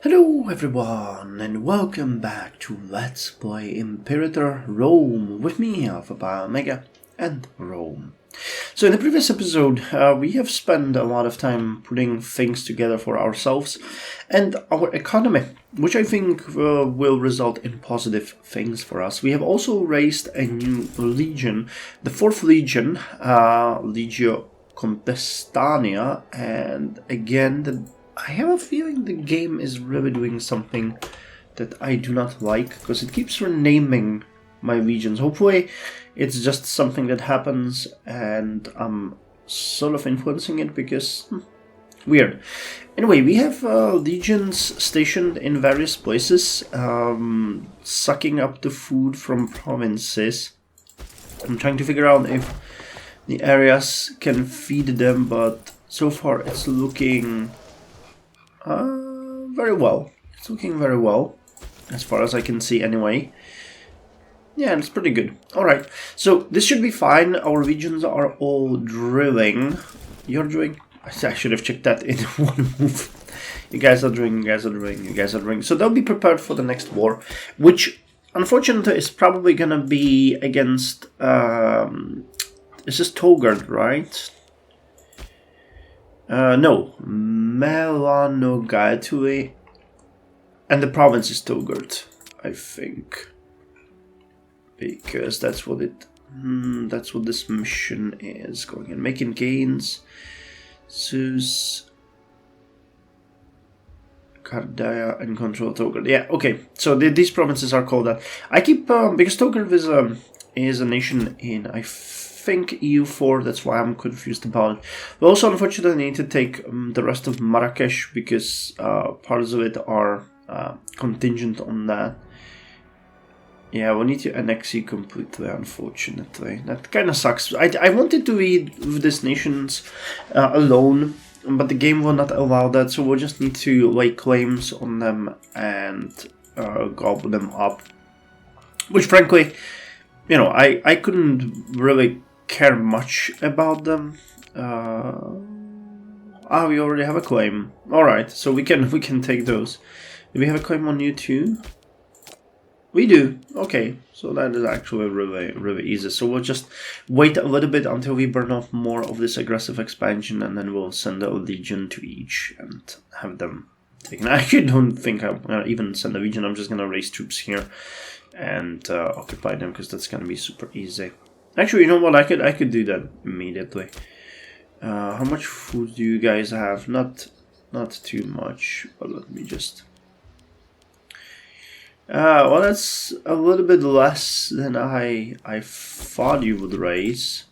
Hello everyone and welcome back to Let's Play Imperator Rome with me, Alpha Pi Omega and Rome. So in the previous episode we have spent a lot of time putting things together for ourselves and our economy, which I think will result in positive things for us. We have also raised a new legion, the 4th legion, Legio Contestania, and again I have a feeling the game is really doing something that I do not like, because it keeps renaming my legions. Hopefully it's just something that happens and I'm sort of influencing it, because weird. Anyway, we have legions stationed in various places, sucking up the food from provinces. I'm trying to figure out if the areas can feed them, but so far it's looking very well. It's looking very well, as far as I can see anyway. Yeah, it's pretty good. Alright, so this should be fine. Our regions are all drilling. You're drilling? I should have checked that in one move. You guys are drilling, you guys are drilling, you guys are drilling. So they'll be prepared for the next war, which unfortunately is probably gonna be against... This is Togard, right? No, Melanogatui, and the province is Togard, I think, because that's what it. That's what this mission is going and making gains. Zeus, Cardaya, and control Togard. Yeah, okay. So these provinces are called that. I keep because Togard is a nation in think EU4, that's why I'm confused about it. We also unfortunately need to take the rest of Marrakesh, because parts of it are contingent on that. Yeah, we need to annex you completely, unfortunately. That kind of sucks. I wanted to read with these nations alone, but the game will not allow that, so we'll just need to lay claims on them and gobble them up. Which frankly, you know, I couldn't really care much about them. We already have a claim. Alright, so we can take those. Do we have a claim on you too? We do. Okay, so that is actually really easy. So we'll just wait a little bit until we burn off more of this aggressive expansion, and then we'll send a legion to each and have them taken. I actually don't think I'm gonna even send a legion. I'm just gonna raise troops here and occupy them, because that's gonna be super easy. Actually, you know what? I could do that immediately. How much food do you guys have? Not too much, but let me just. Well, that's a little bit less than I thought you would raise.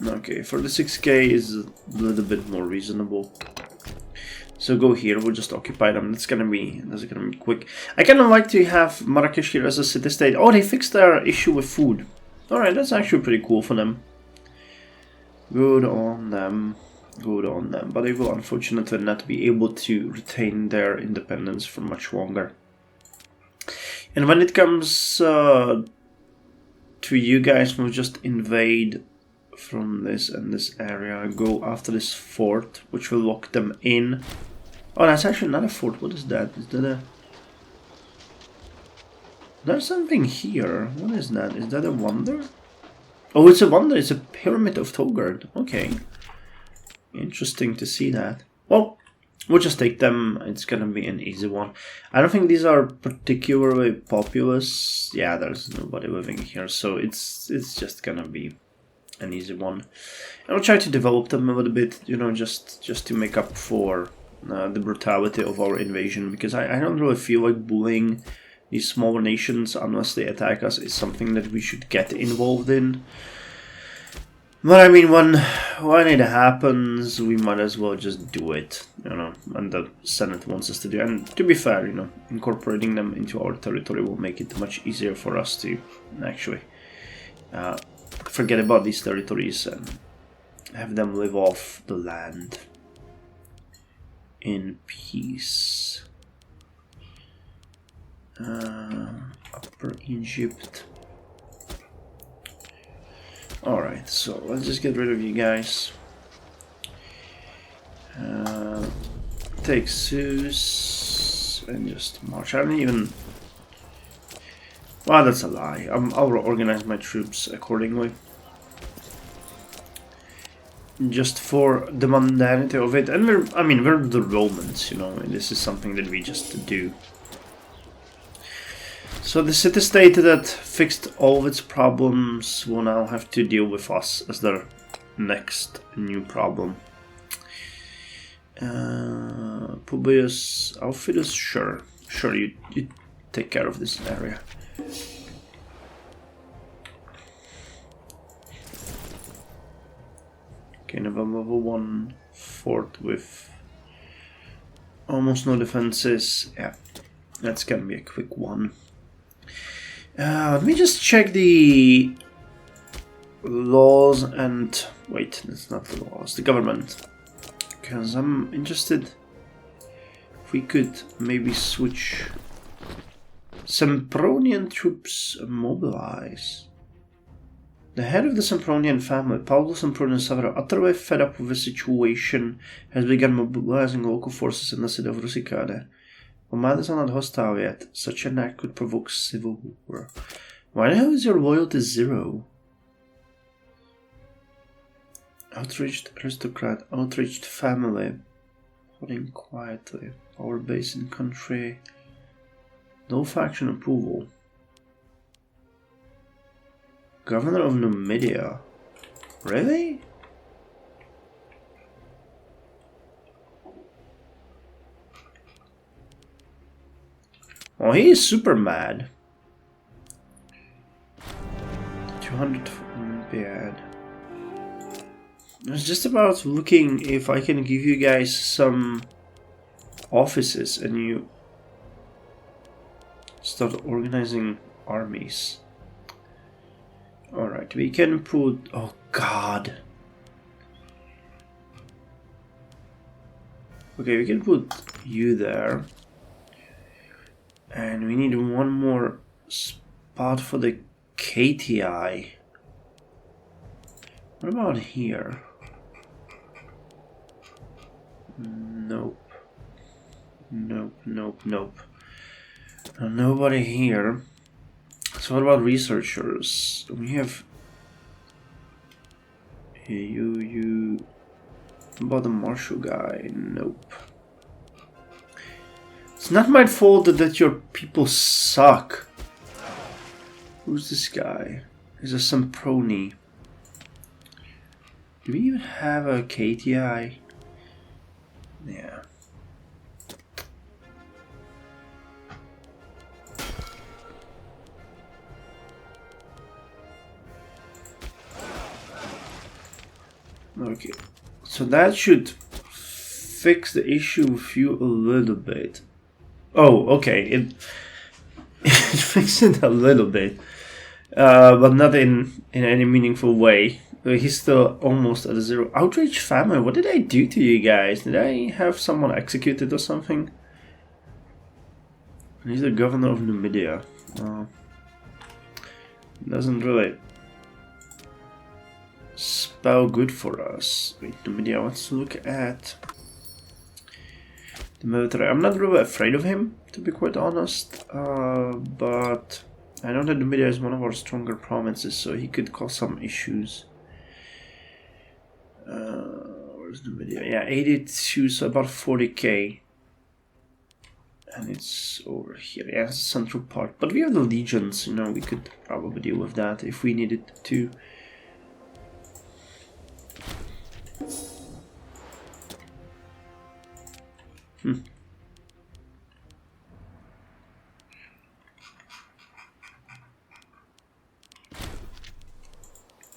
Okay, 46k is a little bit more reasonable. So go here, we'll just occupy them. That's gonna be quick. I kind of like to have Marrakesh here as a city-state. Oh, they fixed their issue with food. Alright, that's actually pretty cool for them. Good on them. Good on them. But they will unfortunately not be able to retain their independence for much longer. And when it comes to you guys, we'll just invade from this and this area, go after this fort, which will lock them in. Oh, that's actually not a fort. What is that? Is that a... There's something here. What is that? Is that a wonder? Oh, it's a wonder. It's a pyramid of Togard. Okay. Interesting to see that. Well, we'll just take them. It's gonna be an easy one. I don't think these are particularly populous. Yeah, there's nobody living here, so it's just gonna be an easy one. And I'll try to develop them a little bit, you know, just to make up for the brutality of our invasion, because I don't really feel like bullying these smaller nations unless they attack us is something that we should get involved in. But I mean, when it happens, we might as well just do it, you know, and the Senate wants us to do. And to be fair, you know, incorporating them into our territory will make it much easier for us to actually forget about these territories and have them live off the land in peace. Upper Egypt. Alright, so let's just get rid of you guys. take Zeus and just march. I don't even... Well, that's a lie. I'll organize my troops accordingly. Just for the mundanity of it. And we're the Romans, you know, and this is something that we just do. So the city-state that fixed all of its problems will now have to deal with us as their next new problem. Publius Aufidus, sure, you take care of this area. Okay, November level 1 fort with almost no defenses. Yeah, that's gonna be a quick one. Let me just check the laws and... Wait, that's not the laws, the government. Because I'm interested if we could maybe switch Sempronian troops mobilize. The head of the Sempronian family, Paulo Sempronian Savara, utterly fed up with the situation, has begun mobilizing local forces in the city of Rusicade. While matters are not hostile yet, such an act could provoke civil war. Why the hell is your loyalty 0? Outraged aristocrat, outraged family, holding quietly, power base in country, no faction approval. Governor of Numidia, really? Oh, he is super mad. 200 bad. I was just about looking if I can give you guys some offices and you start organizing armies. Alright, we can put... Oh god. Okay, we can put you there. And we need one more spot for the KTI. What about here? Nope. Nope, nope, nope. Nobody here. So what about researchers? We have... You... What about the martial guy? Nope. It's not my fault that your people suck. Who's this guy? He's a Semproni. Do we even have a KTI? Yeah. Okay. So that should fix the issue with you a little bit. Oh, okay. It fixed it a little bit, but not in any meaningful way. He's still almost at a 0. Outrage family. What did I do to you guys? Did I have someone executed or something? He's the governor of Numidia. Doesn't really spell good for us. Wait, Numidia wants to look at the military. I'm not really afraid of him, to be quite honest, but I know that Numidia is one of our stronger provinces, so he could cause some issues. Where's Numidia? Yeah, 82, so about 40k. And it's over here. Yeah, it's the central part. But we have the legions, you know, we could probably deal with that if we needed to.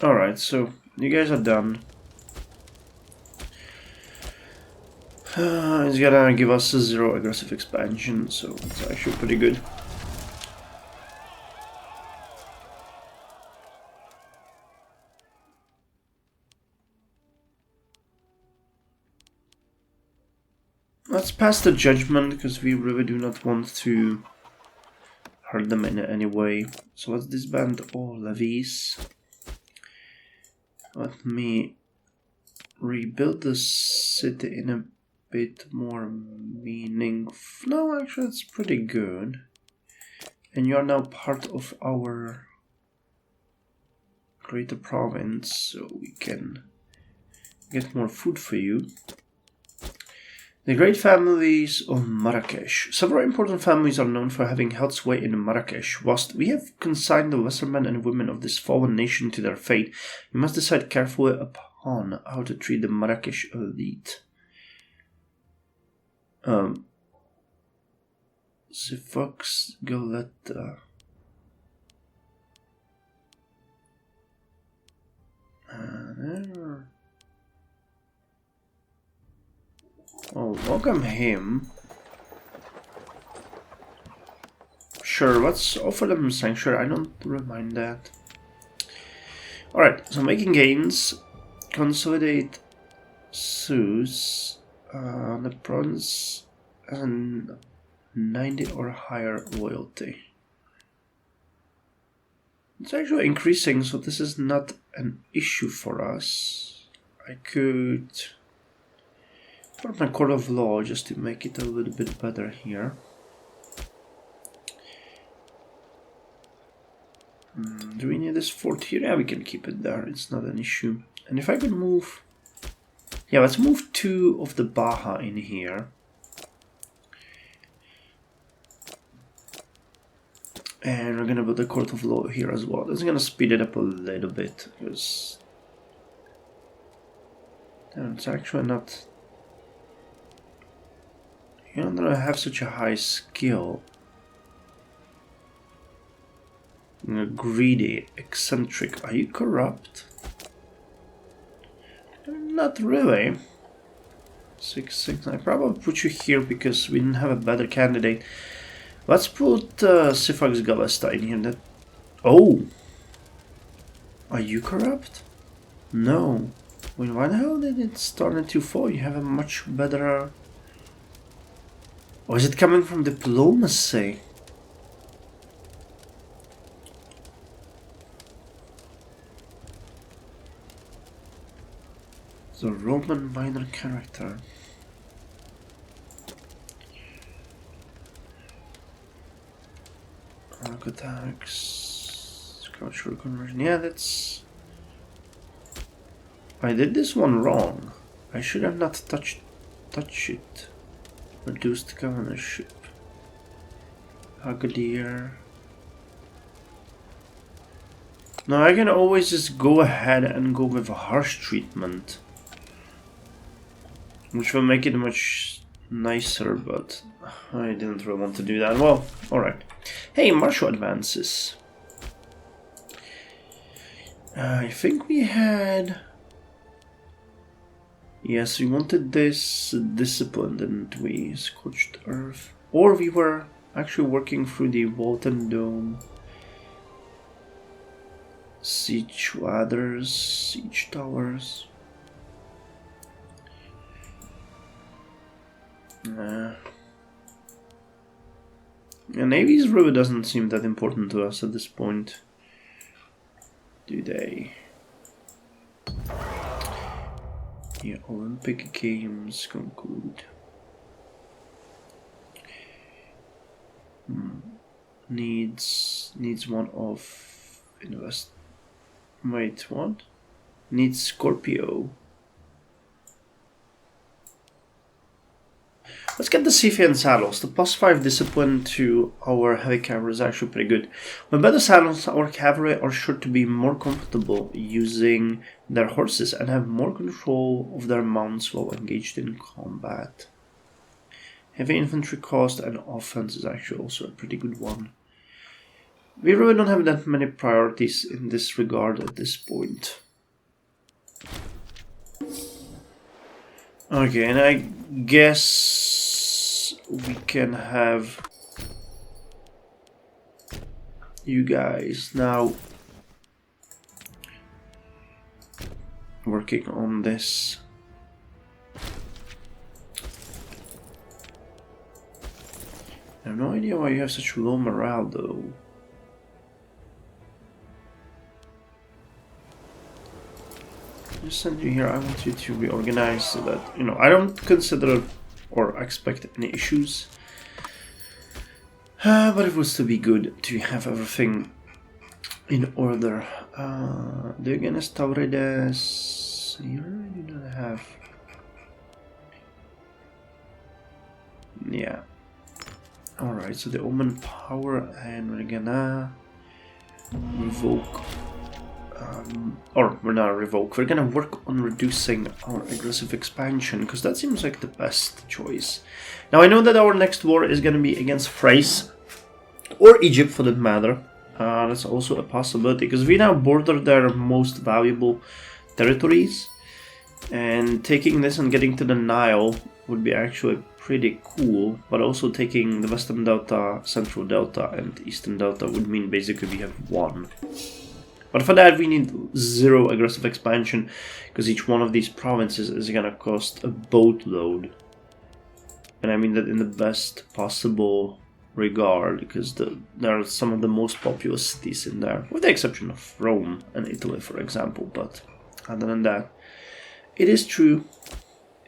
Alright, so you guys are done. He's gonna give us a 0 aggressive expansion, so it's actually pretty good. Let's pass the judgment, because we really do not want to hurt them in any way. So let's disband all levies. Let me rebuild the city in a bit more meaningful. No, actually, it's pretty good. And you are now part of our greater province, so we can get more food for you. The great families of Marrakesh. Several important families are known for having held sway in Marrakesh. Whilst we have consigned the lesser men and women of this fallen nation to their fate, you must decide carefully upon how to treat the Marrakesh elite. Sifox Goletta. Oh, welcome him. Sure, let's offer them sanctuary. I don't remind that. Alright, so making gains. Consolidate Zeus. The province and 90 or higher loyalty. It's actually increasing, so this is not an issue for us. I could put my court of law just to make it a little bit better here. Do we need this fort here? Yeah, we can keep it there. It's not an issue. And if I could move... Yeah, let's move 2 of the Baja in here. And we're gonna build a court of law here as well. This is gonna speed it up a little bit because it's actually not. You don't have such a high skill. Greedy, eccentric. Are you corrupt? Not really. 6-6. I probably put you here because we didn't have a better candidate. Let's put Sifax Galesta in here. That. Oh! Are you corrupt? No. Wait, why the hell did it start at 2-4? You have a much better... Or is it coming from diplomacy? The Roman minor character. Arc attacks, cultural conversion. Yeah, that's. I did this one wrong. I should have not touch it. Reduced governorship. Agadir. Now I can always just go ahead and go with a harsh treatment, which will make it much nicer, but I didn't really want to do that. Well, alright. Hey, martial advances. I think we had... Yes, we wanted this discipline, didn't we? Scorched Earth. Or we were actually working through the Walton Dome. Siege ladders, siege towers. Nah. Yeah, navies really doesn't seem that important to us at this point, do they? Yeah, Olympic Games conclude. Needs one of invest. Wait, what? Needs Scorpio. Let's get the Scythian saddles. The +5 discipline to our heavy cavalry is actually pretty good. With better saddles, our cavalry are sure to be more comfortable using their horses and have more control of their mounts while engaged in combat. Heavy infantry cost and offense is actually also a pretty good one. We really don't have that many priorities in this regard at this point. Okay, and I guess we can have you guys now working on this. I have no idea why you have such low morale though. just send you here. I want you to reorganize so that, you know, I don't consider or expect any issues. But it would still be good to have everything in order. Do you gonna restaure this? You really do not have. Yeah. Alright, so the Omen power, and we're gonna revoke. Or we're not revoke, we're gonna work on reducing our aggressive expansion, because that seems like the best choice. Now I know that our next war is gonna be against Thrace, or Egypt for that matter. That's also a possibility, because we now border their most valuable territories, and taking this and getting to the Nile would be actually pretty cool, but also taking the Western Delta, Central Delta, and Eastern Delta would mean basically we have one. But for that we need 0 aggressive expansion, because each one of these provinces is gonna cost a boatload. And I mean that in the best possible regard, because there are some of the most populous cities in there, with the exception of Rome and Italy, for example. But other than that, it is true.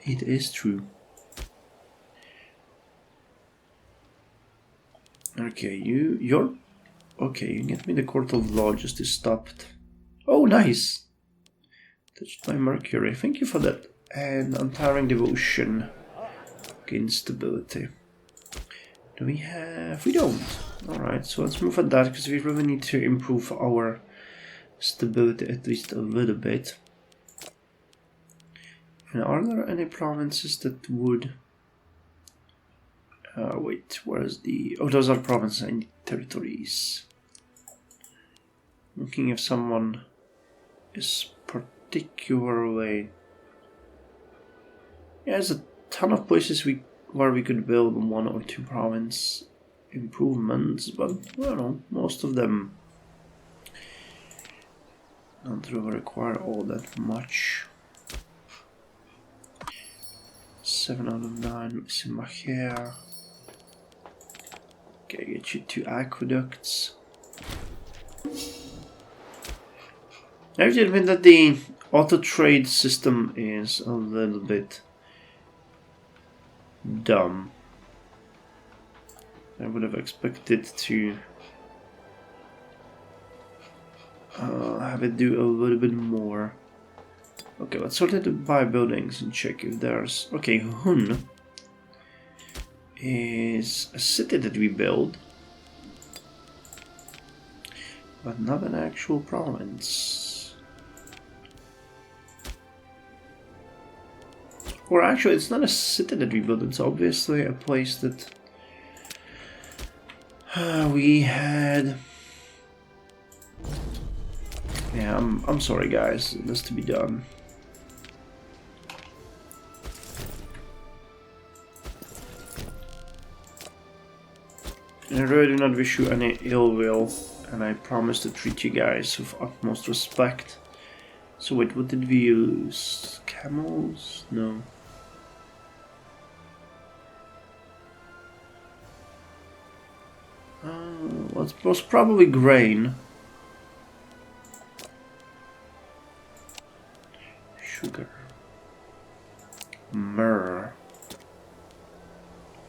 It is true. Okay, you're okay. You get me the Court of Law just stopped. Oh, nice. Touched by Mercury. Thank you for that. And Untiring Devotion. Okay, instability. Do we have? We don't. Alright, so let's move at that, because we really need to improve our stability at least a little bit. And are there any provinces that would... wait, where's the... Oh, those are provinces and territories. Looking if someone is particularly... Yeah, there's a ton of places where we could build 1 or 2 province improvements, but I don't know, most of them don't really require all that much. 7 out of 9, missing Macher. Okay, get you 2 aqueducts. I have to admit that the auto trade system is a little bit dumb. I would have expected to have it do a little bit more. Okay, let's sort of buy buildings and check if there's... Okay, Hun is a city that we build, but not an actual province. Or actually, it's not a city that we build, it's obviously a place that we had... Yeah, I'm sorry guys, it has to be done. I really do not wish you any ill will, and I promise to treat you guys with utmost respect. So wait, what did we use? Camels? No. Well, it was probably grain. Sugar. Myrrh.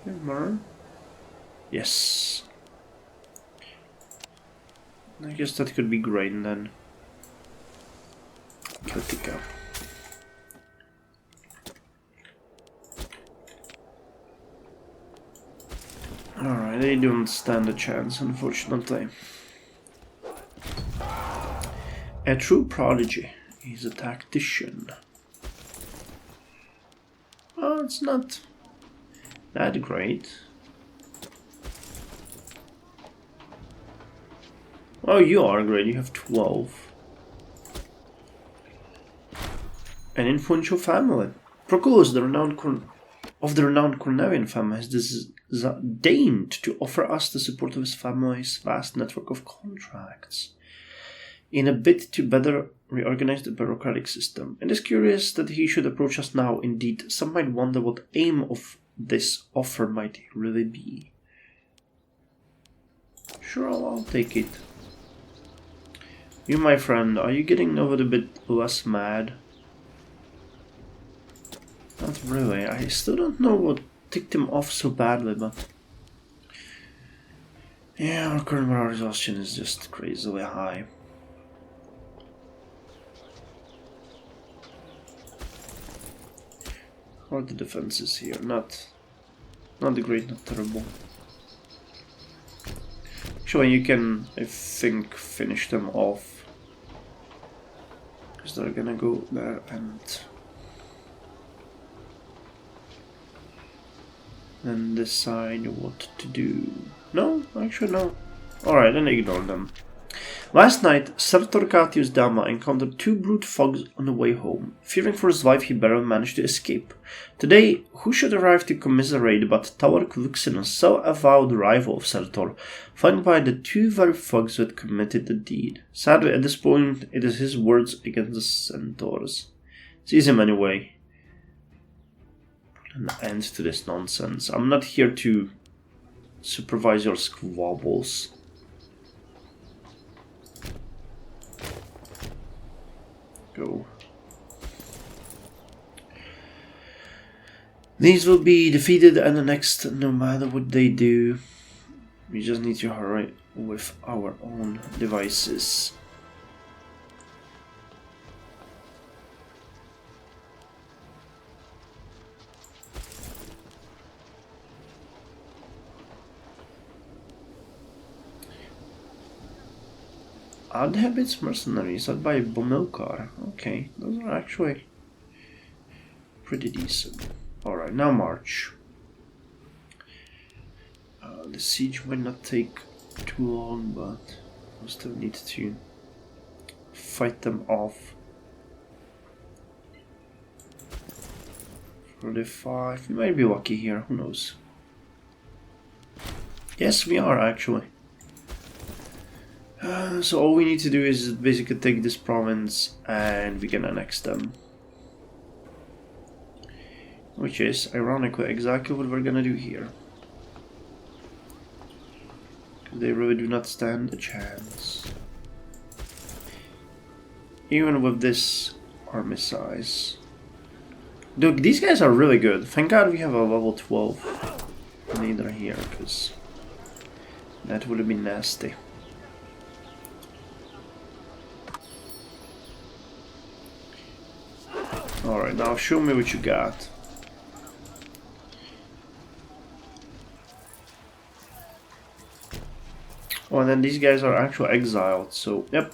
Myrrh? Yes. I guess that could be grain then. Celtica. Alright, they don't stand a chance, unfortunately. A true prodigy is a tactician. Oh, it's not that great. Oh, you are great, you have 12. An influential family. Proculus, the renowned Cornelian family, has deigned to offer us the support of his family's vast network of contracts in a bid to better reorganize the bureaucratic system. It is curious that he should approach us now. Indeed, some might wonder what aim of this offer might really be. Sure, I'll take it. You, my friend, are you getting a little bit less mad? not really. I still don't know what ticked him off so badly, but... yeah, our current morale exhaustion is just crazily high. How are the defenses here? Not great, not terrible. Actually, you can, I think, finish them off. Because they're gonna go there and... then decide what to do. No, actually no. Alright, then ignore them. Last night, Sertor Catius Dama encountered two brute thugs on the way home. Fearing for his life, he barely managed to escape. Today, who should arrive to commiserate but Tower Kluxin, a self-avowed rival of Sertor, flanked by the two very thugs who had committed the deed. Sadly, at this point, it is his words against the centaurs. Seize him anyway. Put an end to this nonsense. I'm not here to supervise your squabbles. Go. These will be defeated and the next, no matter what they do. We just need to hurry with our own devices. Odd Habits Mercenaries, led by Bomilcar. Okay, those are actually pretty decent. Alright, now march. The siege might not take too long, but we still need to fight them off. 45, we might be lucky here, who knows. Yes, we are actually. So all we need to do is basically take this province and we can annex them. Which is, ironically, exactly what we're gonna do here. They really do not stand a chance. Even with this army size. Look, these guys are really good. Thank God we have a level 12 leader here, because that would have been nasty. Alright, now show me what you got. Oh, and then these guys are actually exiled, so yep.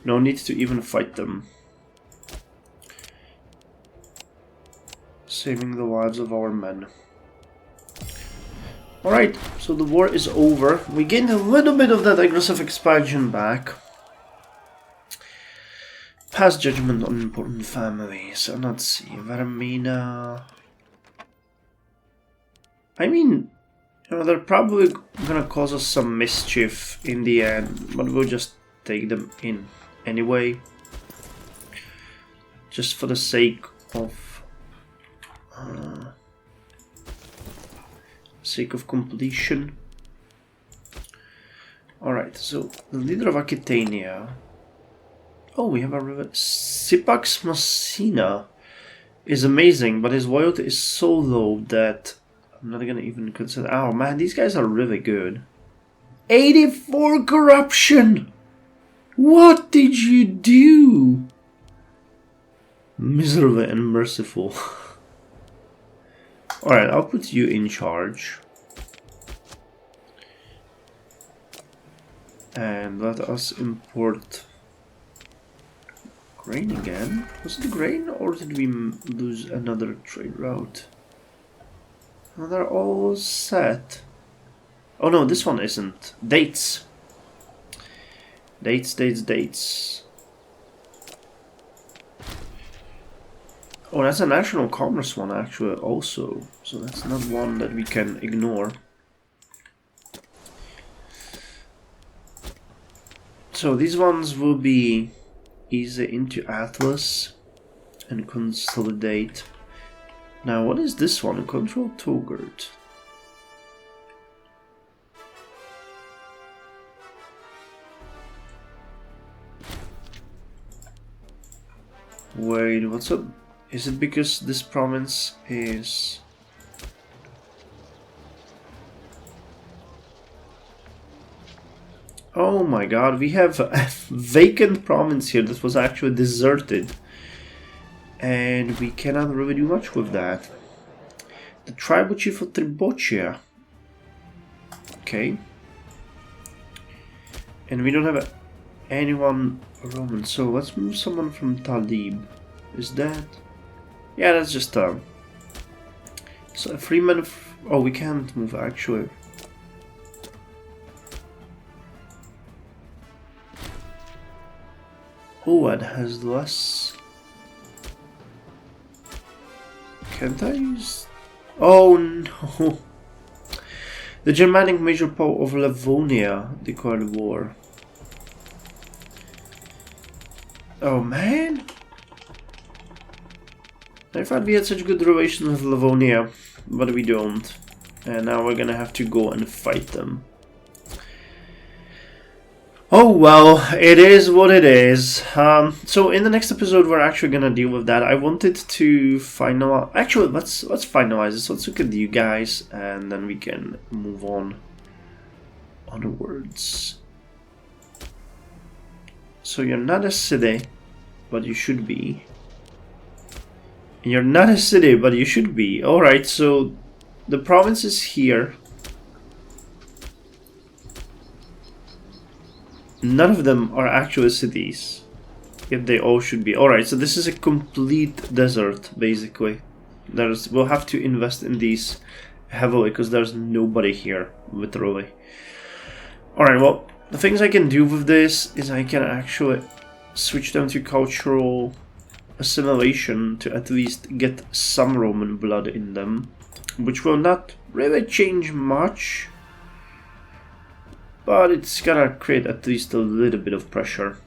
No need to even fight them. Saving the lives of our men. Alright, so the war is over. We gained a little bit of that aggressive expansion back. Pass judgment on important families. Let's see, Varamina. I mean, you know, they're probably gonna cause us some mischief in the end, but we'll just take them in anyway. Just for the sake of completion. Alright, so the leader of Aquitania. Oh, we have a river. Sipax Messina is amazing, but his loyalty is so low that I'm not gonna even consider. Oh man, these guys are really good. 84 corruption! What did you do? Miserable and merciful. Alright, I'll put you in charge. And let us import grain again. Was it grain or did we lose another trade route? Oh, they're all set. Oh no, this one isn't. Dates. Dates. Oh, that's a national commerce one actually also. So that's not one that we can ignore. So these ones will be easy into Atlas and consolidate. Now what is this one? Control Togurt. Wait, what's up? Is it because this province is... Oh my god, we have a vacant province here that was actually deserted. And we cannot really do much with that. The tribal chief of Tribocia. Okay. And we don't have anyone Roman, so let's move someone from Talib. Is that... Yeah, that's just so a freeman... Oh, we can't move actually. Oh, it has less... Can't I use... Oh no! The Germanic major power of Livonia declared war. Oh man! I thought we had such good relations with Livonia, but we don't. And now we're gonna have to go and fight them. Oh well, it is what it is. So in the next episode we're actually gonna deal with that. I wanted to finalize... Actually, let's finalize this. Let's look at you guys and then we can move on onwards. So you're not a city, but you should be. You're not a city, but you should be. Alright, so the province is here. None of them are actual cities, yet they all should be. Alright, so this is a complete desert, basically. We'll have to invest in these heavily, because there's nobody here, literally. Alright, well, the things I can do with this is I can actually switch them to cultural assimilation to at least get some Roman blood in them, which will not really change much. But it's gonna create at least a little bit of pressure.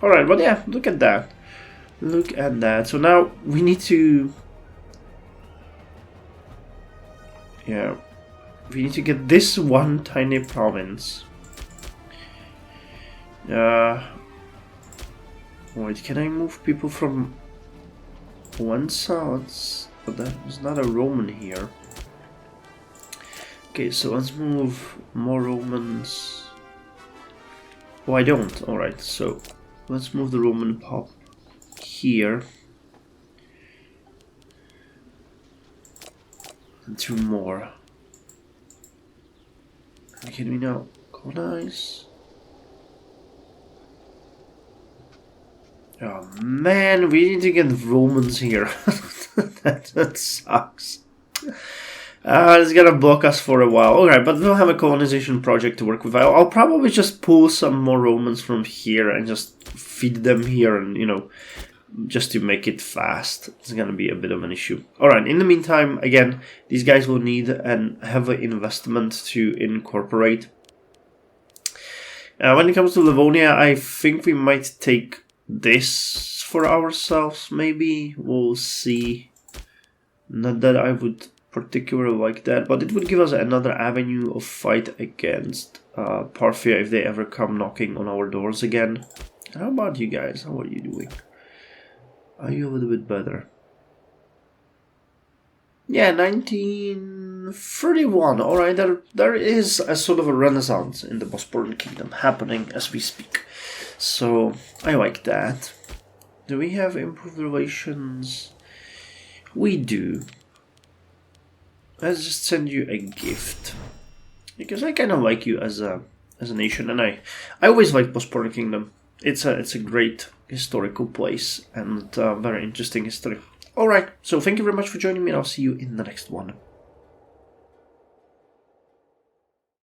Alright, but yeah, look at that. Look at that. So now we need to... Yeah. We need to get this one tiny province. Wait, can I move people from one side? But there's not a Roman here. Okay, so let's move more Romans. Oh, I don't. Alright, so let's move the Roman pop here. And 2 more. And can we now colonize? Oh man, we need to get Romans here. that sucks. It's gonna block us for a while. Alright, but we'll have a colonization project to work with. I'll probably just pull some more Romans from here and just feed them here and, you know, just to make it fast. It's gonna be a bit of an issue. Alright, in the meantime, again, these guys will need a heavy investment to incorporate. When it comes to Livonia, I think we might take this for ourselves, maybe. We'll see. Not that I would particularly like that, but it would give us another avenue of fight against Parthia if they ever come knocking on our doors again. How about you guys? How are you doing? Are you a little bit better? Yeah, 1931. Alright, there is a sort of a renaissance in the Bosporan Kingdom happening as we speak. So, I like that. Do we have improved relations? We do. Let's just send you a gift. Because I kind of like you as a nation, and I always like Bosporan Kingdom. It's a great historical place and very interesting history. Alright, so thank you very much for joining me, and I'll see you in the next one.